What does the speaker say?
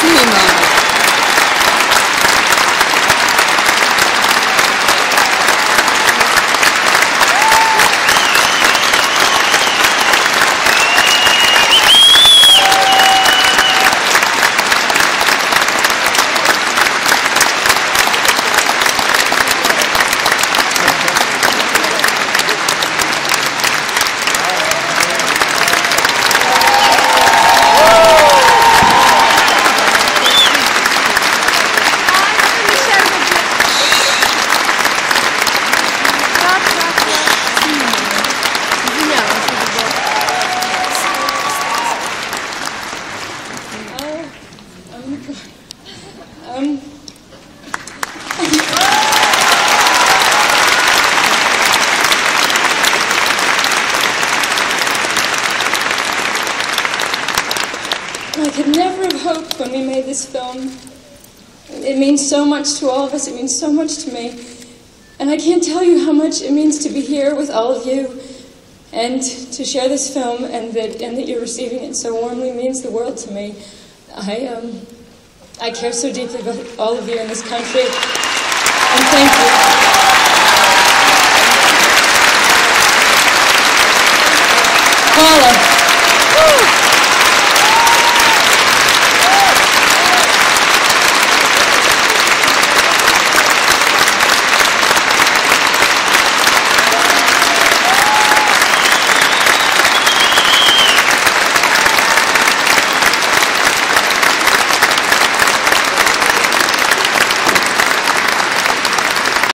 Cinema. I could never have hoped when we made this film. It means so much to all of us. It means so much to me. And I can't tell you how much it means to be here with all of you and to share this film, and that you're receiving it so warmly means the world to me. I care so deeply about all of you in this country. And thank you. Paula.